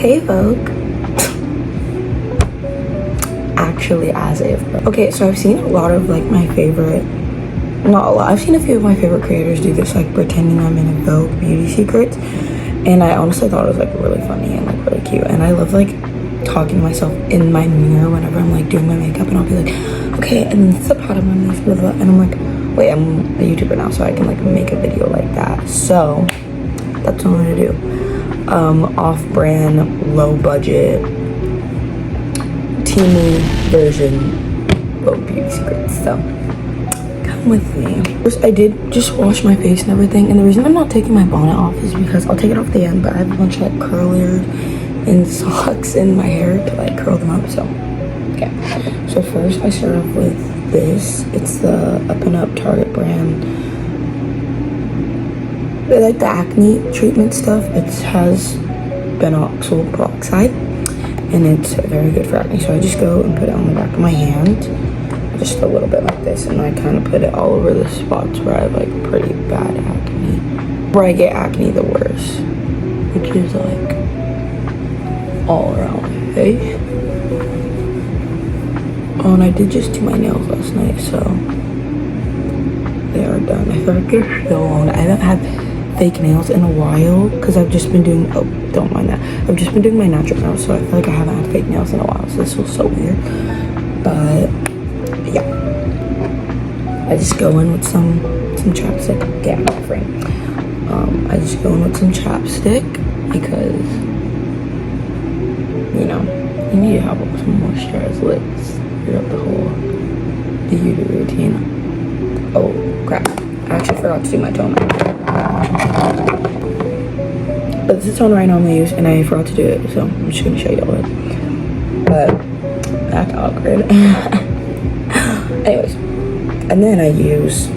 Hey Vogue. Actually, as if. Okay, so I've seen a lot of like my favorite, not a lot, I've seen a few of my favorite creators do this, like pretending I'm in a Vogue beauty secrets, and I honestly thought it was like really funny and like really cute. And I love like talking to myself in my mirror whenever I'm like doing my makeup, and I'll be like, okay, and this is a product on this, blah, blah, blah. And I'm like, wait, I'm a YouTuber now, so I can like make a video like that. So that's what I'm gonna do. Off-brand, low budget, temu version Vogue beauty secrets. So come with me. First, I did just wash my face and everything, and the reason I'm not taking my bonnet off is because I'll take it off the end, but I have a bunch of like curlers and socks in my hair to like curl them up. So okay, so first I start off with this. It's the Up and Up Target brand. They like the acne treatment stuff. It has benoxyl peroxide, and it's very good for acne. So I just go and put it on the back of my hand, just a little bit like this, and I kind of put it all over the spots where I have like pretty bad acne, where I get acne the worst, which is like all around my face. Oh, and I did just do my nails last night, so they are done. I feel like they're so long. I haven't had fake nails in a while because I've just been doing, oh, don't mind that, I've just been doing my natural nails, so I feel like I haven't had fake nails in a while, so this feels so weird. But yeah, I just go in with some chapstick. Yeah, I'm not frame. I just go in with some chapstick because, you know, you need to have some moisturized lips throughout the whole beauty routine. Oh crap, I actually forgot to do my toner. But this is the toner I normally use, and I forgot to do it, so I'm just gonna show you all it. But that's awkward. Anyways, and then I use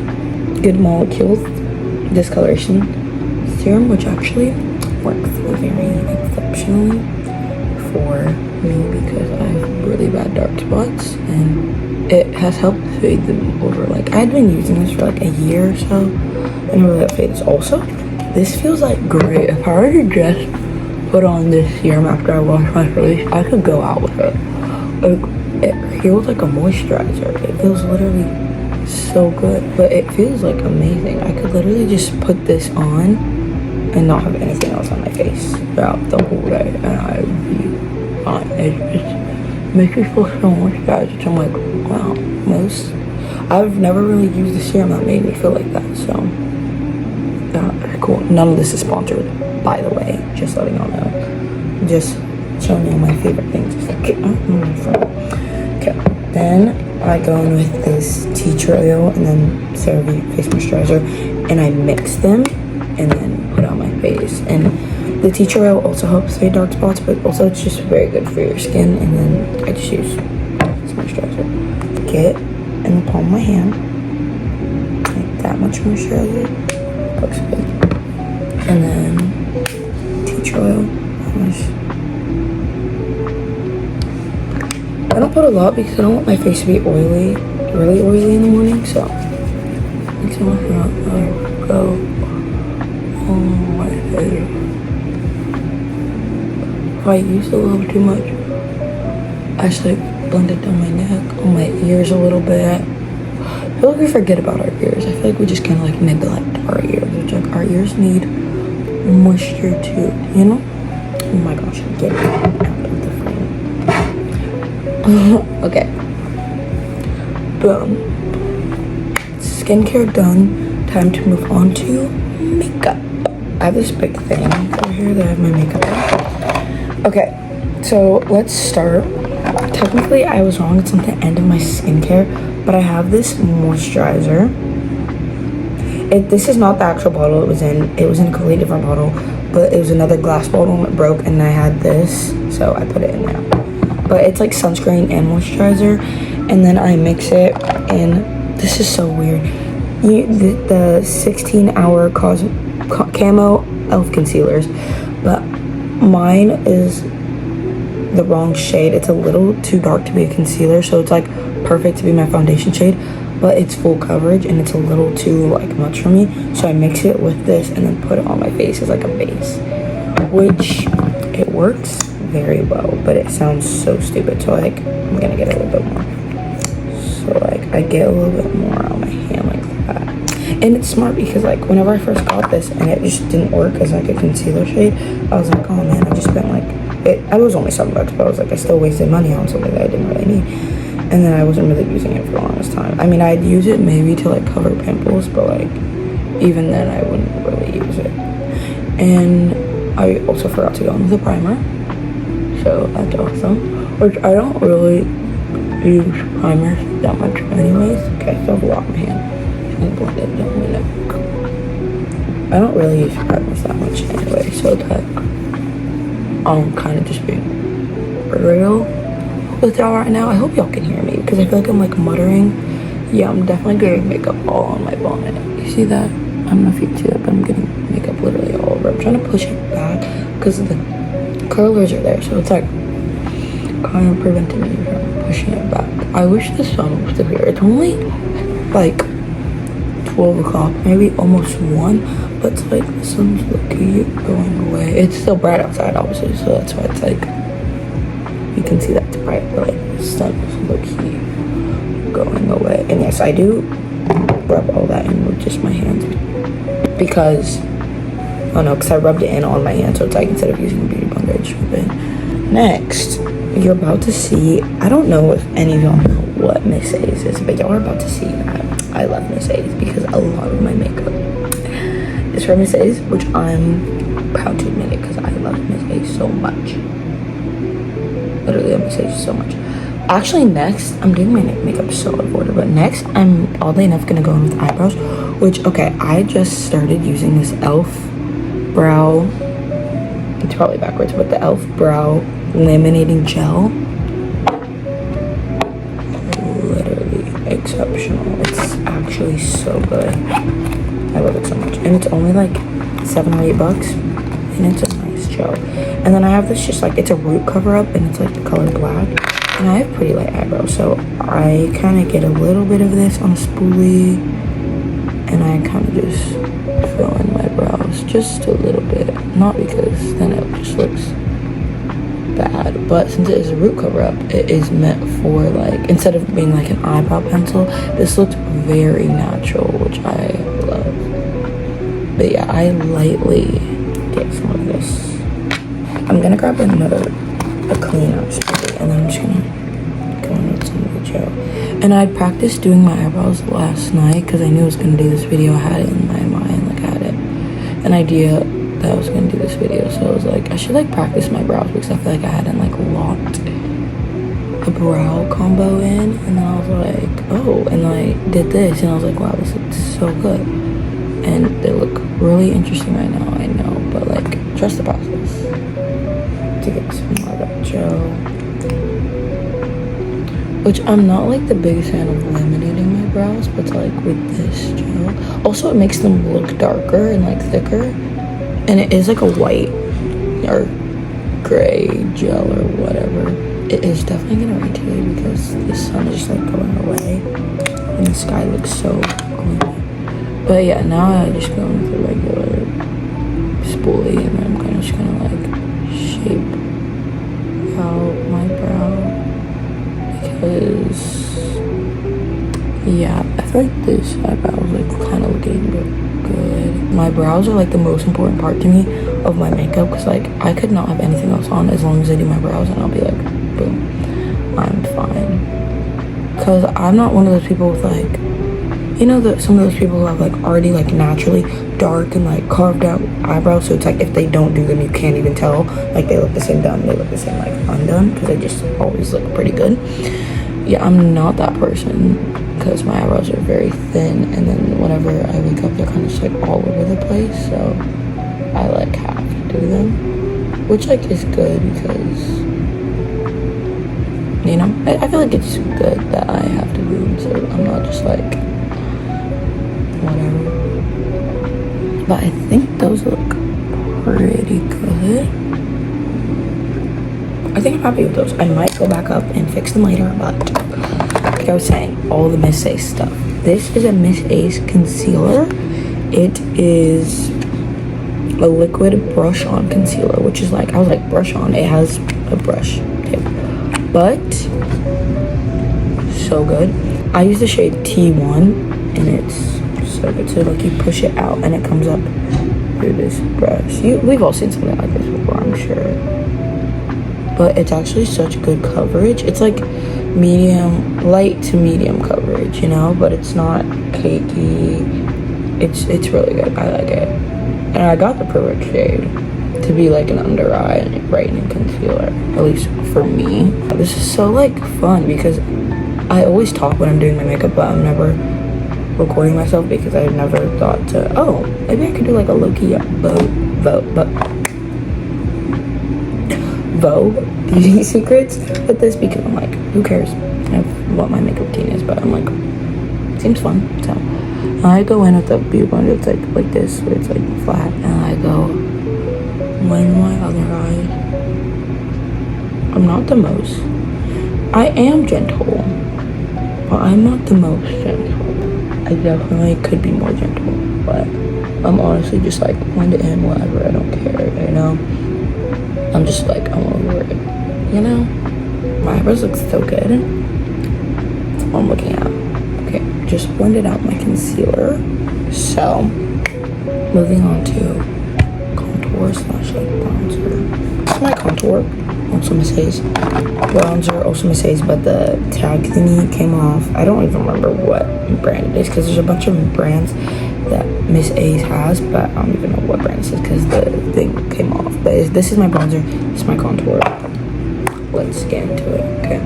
Good Molecules Discoloration Serum, which actually works very exceptionally for me because I have really bad dark spots, and it has helped fade them over. Like, I had been using this for like a year or so, and really that fades. Also, this feels like great. If I were to just put on this serum after I wash my face, I could go out with it. Like, it feels like a moisturizer. It feels literally so good, but it feels like amazing. I could literally just put this on and not have anything else on my face throughout the whole day, and I would be fine. It just makes me feel so moisturized. I'm like, wow, I've never really used a serum that made me feel like that, so that's cool. None of this is sponsored, by the way, just letting y'all know. Just showing you my favorite things. Okay, then I go in with this tea tree oil and then CeraVe face moisturizer, and I mix them and then put it on my face. And the tea tree oil also helps fade dark spots, but also it's just very good for your skin. And then I just use this moisturizer. Get in the palm of my hand, like that much moisturizer. Looks good. And then tea tree oil. I don't put a lot because I don't want my face to be oily, really oily in the morning, so mix it with that. Go on my face. If I use a little too much, I just like blend it down my neck, on my ears a little bit. I feel like we forget about our ears. I feel like we just kind of like neglect our ears. It's like our ears need moisture too, you know? Oh my gosh, get it out of the frame. Okay. Boom. Skincare done. Time to move on to makeup. I have this big thing over here that I have my makeup on. Okay, so let's start. Technically, I was wrong. It's not the end of my skincare, but I have this moisturizer. This is not the actual bottle it was in. It was in a completely different bottle, but it was another glass bottle and it broke, and I had this, so I put it in there. But it's like sunscreen and moisturizer, and then I mix it in. This is so weird. The 16-hour camo elf concealers, but mine is the wrong shade. It's a little too dark to be a concealer, so it's like perfect to be my foundation shade, but it's full coverage and it's a little too like much for me, so I mix it with this and then put it on my face as like a base, which it works very well, but it sounds so stupid. So like, I'm gonna get a little bit more. So like, I get a little bit more on my hand like that. And it's smart because like, whenever I first got this and it just didn't work as like a concealer shade, I was like, oh man, I just spent like, I was only $7, but I was like, I still wasted money on something that I didn't really need. And then I wasn't really using it for the longest time. I mean, I'd use it maybe to like cover pimples, but like, even then I wouldn't really use it. And I also forgot to go in with a primer. So that's awesome. Which I don't really use primers that much anyways. Okay, I still have a lot in my hand. And blend it down my neck. I don't really use primers that much anyway, so it's like, I'm kind of just being real with y'all right now. I hope y'all can hear me because I feel like I'm like muttering. Yeah, I'm definitely getting makeup all on my bonnet. You see that? I don't know if you can see that, but I'm getting makeup literally all over. I'm trying to push it back because the curlers are there, so it's like kind of preventing me from pushing it back. I wish the sun was still here. It's only like 12 o'clock, maybe almost 1, but it's like the sun's low-key going away. It's still bright outside, obviously, so that's why it's like, you can see that it's bright, but like the sun is low-key going away. And yes, I do rub all that in with just my hands because, oh no, because I rubbed it in on my hand, so it's like instead of using a beauty blender, I just rub it in. Next, you're about to see, I don't know if any of y'all know what Miss A's is, but y'all are about to see that I love Miss A's because a lot of my makeup is from Miss A's, which I'm proud to admit it because I love Miss A's so much. Literally love Miss A's so much. Actually, next, I'm doing my makeup so out of order, but next, I'm oddly enough gonna go in with eyebrows, which, okay, I just started using this e.l.f. brow, it's probably backwards, but the e.l.f. brow laminating gel. Literally exceptional. It's actually so good. I love it so much. And it's only like $7 or $8, and it's a nice gel. And then I have this just like, it's a root cover up, and it's like the color black. And I have pretty light eyebrows, so I kind of get a little bit of this on a spoolie, and I kind of just fill in my brows just a little bit. Not because then it just looks bad, but since it is a root cover up, it is meant for like, instead of being like an eyebrow pencil, this looks very natural, which I love. But yeah, I lightly get some of this. I'm gonna grab a cleaner spray, and then I'm just gonna go in with some of the gel. And I practiced doing my eyebrows last night because I knew I was gonna do this video. I had it in my mind, like I had an idea that I was gonna do this video, so I was like, I should like practice my brows because I feel like I hadn't like locked a brow combo in. And then I was like, oh, and then I did this, and I was like, wow, this looks so good. And they look really interesting right now, I know, but like, trust the process. To get some more of that gel, which I'm not like the biggest fan of laminating my brows, but like with this gel, also it makes them look darker and like thicker, and it is like a white or gray gel or whatever. It is definitely gonna rain today because the sun is just like going away and the sky looks so gloomy. But yeah, now I just go in with a regular spoolie, and then I'm kind of just gonna like shape out my brow because yeah, I feel like this eyebrow is like kind of looking good. My brows are like the most important part to me of my makeup because like I could not have anything else on as long as I do my brows, and I'll be like, boom, I'm fine. Because I'm not one of those people with like, you know, some of those people who have like already like naturally dark and like carved out eyebrows, so it's like if they don't do them you can't even tell, like they look the same done, they look the same like undone, because they just always look pretty good. Yeah, I'm not that person because my eyebrows are very thin, and then whenever I wake up they're kind of just like all over the place, so I like have to do them, which like is good because, you know, I feel like it's good that I have to do them, so I'm not just like whatever. But I think those look pretty good. I think I'm happy with those. I might go back up and fix them later, but like I was saying, all the Miss A's stuff. This is a Miss A's concealer. It is a liquid brush on concealer, which is like, I was like, brush on, it has a brush tip, but so good. I use the shade T1 and it's so good. So like you push it out and it comes up through this brush. We've all seen something like this before, I'm sure, but it's actually such good coverage. It's like medium, light to medium coverage, you know, but it's not cakey. It's really good. I like it. And I got the perfect shade to be like an under eye brightening concealer, at least for me. This is so like fun because I always talk when I'm doing my makeup, but I'm never recording myself because I've never thought to, oh, maybe I could do like a low-key Vogue beauty secrets with this, because I'm like, who cares what my makeup routine is, but I'm like, it seems fun. So I go in with the beauty blender. It's like this, where it's like flat, and I go in my other eye. I'm not the most, I am gentle, but I'm not the most gentle. I definitely could be more gentle, but I'm honestly just like, blend it in, whatever, I don't care, you know? I'm just like, I'm over it, you know? My eyebrows look so good. That's what I'm looking at. Okay, just blended out my concealer. So, moving on to contour slash like bronzer. This is my contour, also Miss Hayes. Bronzer, also Miss Hayes, but the tag thingy came off. I don't even remember what brand it is, because there's a bunch of brands that Miss A's has, but I don't even know what brand this is because the thing came off. But this is my bronzer, this is my contour. Let's get into it, okay?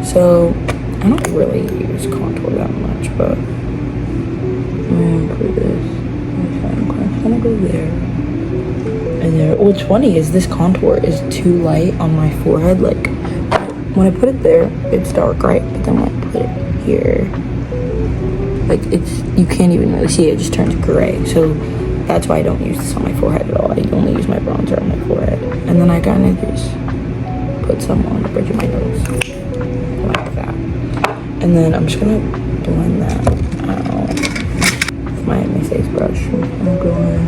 So, I don't really use contour that much, but I'm gonna do this. I'm gonna go there. And there. What's funny is this contour is too light on my forehead. Like, when I put it there, it's dark, right? But then when I put it here, like, it's, you can't even really see it, it just turns gray. So that's why I don't use this on my forehead at all. I only use my bronzer on my forehead. And then I kind of just put some on the bridge of my nose, like that. And then I'm just gonna blend that out with my Miss A's brush. I'm gonna go in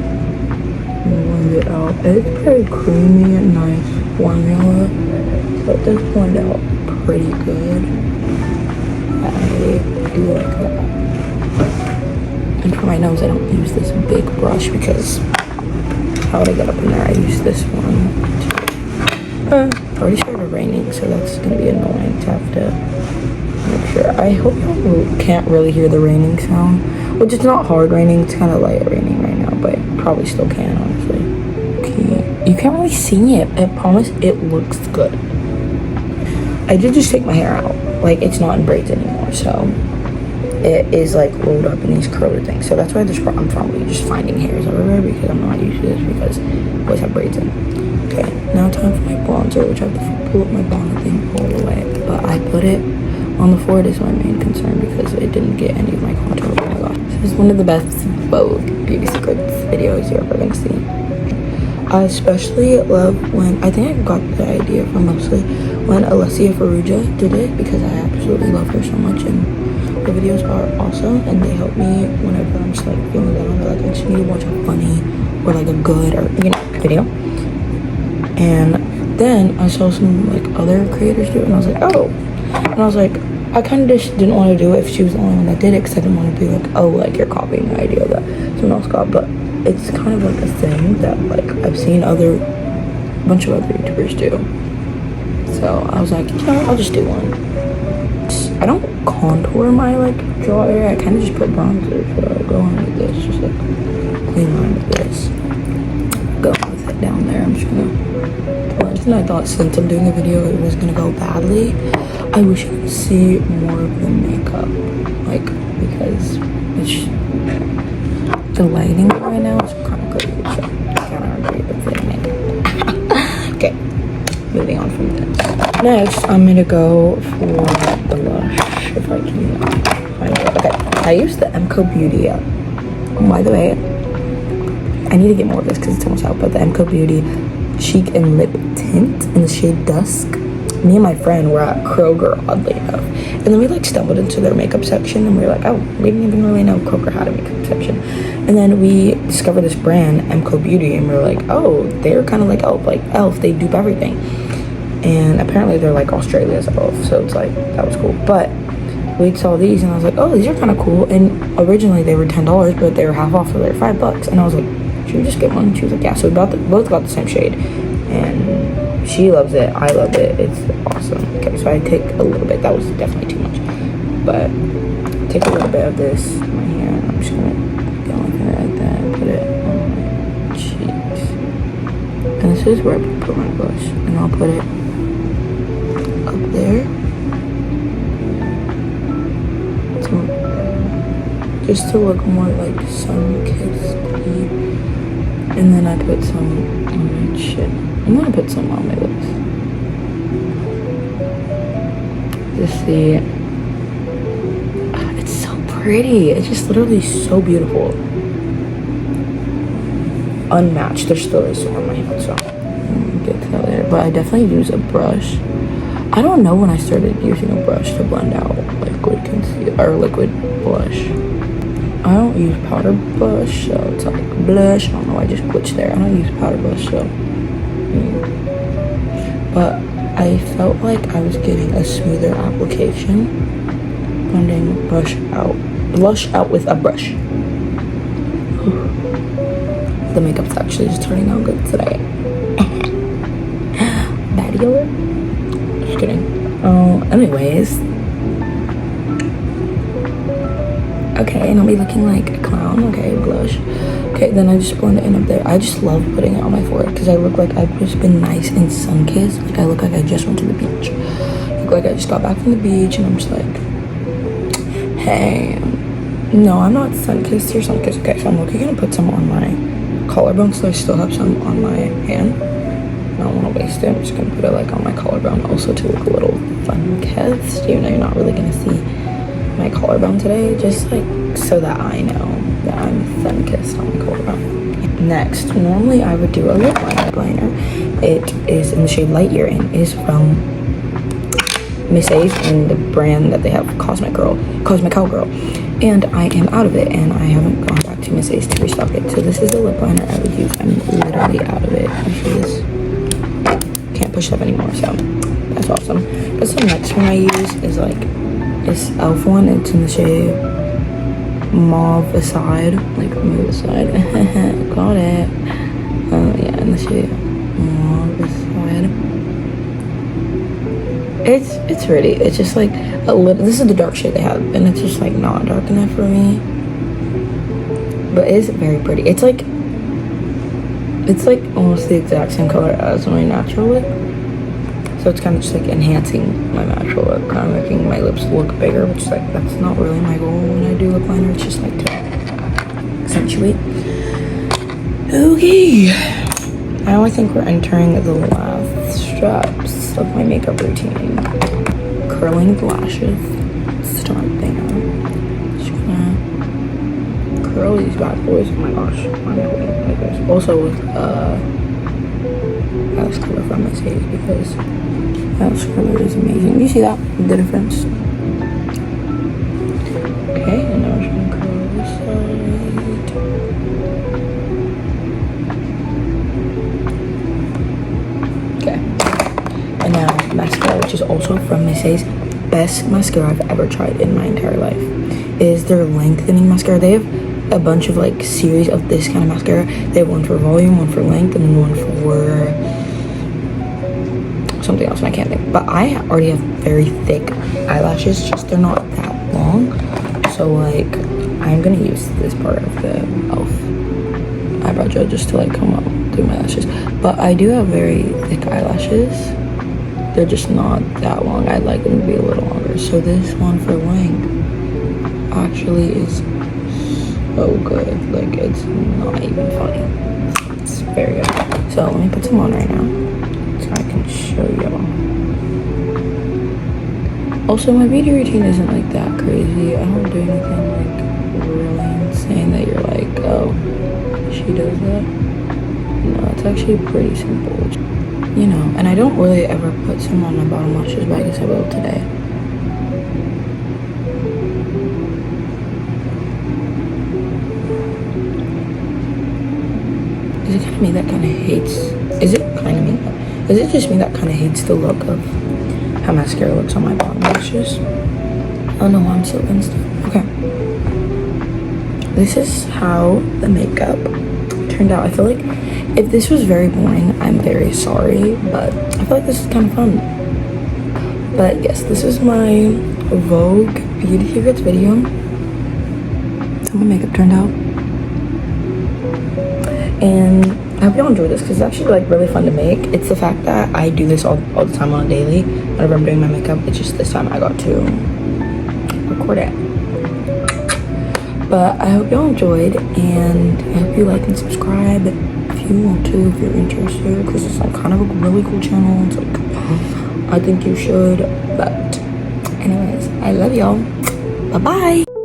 and blend it out. It's very creamy and nice formula, so it does blend out pretty good. I do like that. And for my nose, I don't use this big brush because how would I get up in there? I use this one. Already started raining, so that's gonna be annoying to have to make sure. I hope you can't really hear the raining sound, which it's not hard raining, it's kind of light raining right now, but probably still can, honestly. Okay, you can't really see it. I promise it looks good. I did just take my hair out, like it's not in braids anymore, so it is like rolled up in these curly things. So that's why I'm probably just finding hairs everywhere, because I'm not used to this because I always have braids in. Okay, now time for my bronzer, which I have to pull up my bonnet thing all the way. But I put it on the forehead is my main concern because it didn't get any of my contour. Oh my god. This is one of the best Vogue beauty secrets videos you're ever gonna see. I especially love when, I think I got the idea from mostly when Alessia Farrugia did it, because I absolutely love her so much and her videos are awesome and they help me whenever I'm just like feeling down, or like I just need to watch a funny or like a good or, you know, video. And then I saw some like other creators do it and I was like, oh, and I was like, I kind of just didn't want to do it if she was the only one that did it, because I didn't want to be like, oh, like you're copying the idea that someone else got. But it's kind of like a thing that like I've seen a bunch of other YouTubers do. So I was like, you know, I'll just do one. I don't contour my like jaw area, I kind of just put bronzer. So I'll go on with this, just like clean line with this. Go with it down there. I'm just gonna blend. And I thought since I'm doing a video it was gonna go badly. I wish you could see more of the makeup, like, because it's the lighting right now is kind of crazy, so I can't agree with the okay, moving on from this. Next, I'm gonna go for the blush, if I can find it. Okay, I use the MCO Beauty. By the way, I need to get more of this because it's almost out, but the MCO Beauty Cheek and Lip Tint in the shade Dusk. me and my friend were at Kroger, oddly enough, and then we like stumbled into their makeup section, and we were like, oh, we didn't even really know Kroger had a makeup section. And then we discovered this brand, MCO Beauty, and we were like, oh, they're kind of like Elf, they dupe everything. And apparently they're like Australia's Elf, so it's like, that was cool. But we saw these, and I was like, oh, these are kind of cool. And originally they were $10, but they were half off, so they were $5. And I was like, should we just get one? She was like, yeah. So we both got the same shade, and she loves it, I love it, it's awesome. Okay, so I take a little bit, that was definitely too much, but take a little bit of this in my hand. I'm just gonna go in here like that and put it on my cheeks, and this is where I put my blush, and I'll put it up there, so just to look more like sun-kissed, and then I put some on my chin. I'm gonna put some on my lips. Just see. It's so pretty. It's just literally so beautiful. Unmatched. There still is some on my hand, so I'll get to that later. But I definitely use a brush. I don't know when I started using a brush to blend out liquid concealer or liquid blush. I don't use powder blush, so it's like blush. I don't know, I just glitched there. I don't use powder blush, so. But I felt like I was getting a smoother application blending blush out with a brush. The makeup's actually just turning out good today. Baddie alert? Just kidding. Anyways. Okay, and I'll be looking like a clown. Okay, blush. Okay, then I just blend it in up there. I just love putting it on my forehead because I look like I've just been nice and sun-kissed. Like I look like I just went to the beach. I look like I just got back from the beach, and I'm just like, hey. No, I'm not sun-kissed or sun-kissed. Okay, so I'm looking gonna put some on my collarbone, so I still have some on my hand. I don't want to waste it. I'm just gonna put it like on my collarbone also to look a little sun-kissed, even though you're not really gonna see my collarbone today, just like so that I know that I'm sun-kissed on my collarbone. Next, normally I would do a lip liner. It is in the shade Light Year and is from Miss A's and the brand that they have, Cosmic Cowgirl. And I am out of it, and I haven't gone back to Miss A's to restock it. So this is the lip liner I would use. I'm literally out of it. Actually, this can't push up anymore, so that's awesome. But the next one I use is like this e.l.f. one. It's in the shade Mauve Aside, like move aside. Got it. Yeah, in the shade Mauve Aside. It's pretty. It's just like a little. This is the dark shade they have, and it's just like not dark enough for me. But it is very pretty. It's like almost the exact same color as my natural lip. So it's kind of just like enhancing my natural look, kind of making my lips look bigger, which is like, that's not really my goal when I do lip liner. It's just like to accentuate. Okay. Now I think we're entering the last steps of my makeup routine. Curling the lashes. Start there. Just gonna curl these bad boys. Oh my gosh. I'm going like this. Also with Alex color from Miss A's, because Alex color is amazing. You see that? The difference. Okay, and now we're just gonna curl this side. Okay. And now mascara, which is also from Miss A's. Best mascara I've ever tried in my entire life is their lengthening mascara. They have a bunch of like series of this kind of mascara. They have one for volume, one for length, and then one for something else, and I can't think. But I already have very thick eyelashes, just they're not that long. So like I'm gonna use this part of the e.l.f. eyebrow gel just to like come up through my lashes. But I do have very thick eyelashes. They're just not that long. I'd like them to be a little longer. So this one for length actually is so good. Like, it's not even funny. It's very good. So let me put some on right now so I can show y'all. Also, my beauty routine isn't like that crazy. I don't do anything like really insane that you're like, oh, she does that. No, it's actually pretty simple. You know, and I don't really ever put some on my bottom lashes, but I guess I will today. Is it kind of me that kind of hates? Is it kind of me? Is it just me that kind of hates the look of how mascara looks on my bottom lashes? I don't know why I'm so against it. Okay. This is how the makeup turned out. I feel like if this was very boring, I'm very sorry, but I feel like this is kind of fun. But yes, this is my Vogue Beauty Secrets video. That's how my makeup turned out. And I hope y'all enjoy this because it's actually like really fun to make. It's the fact that I do this all the time on a daily. Whenever I'm doing my makeup, it's just this time I got to record it. But I hope y'all enjoyed, and I hope you like and subscribe if you want to, if you're interested, because it's like kind of a really cool channel. It's like, I think you should. But anyways, I love y'all. Bye-bye.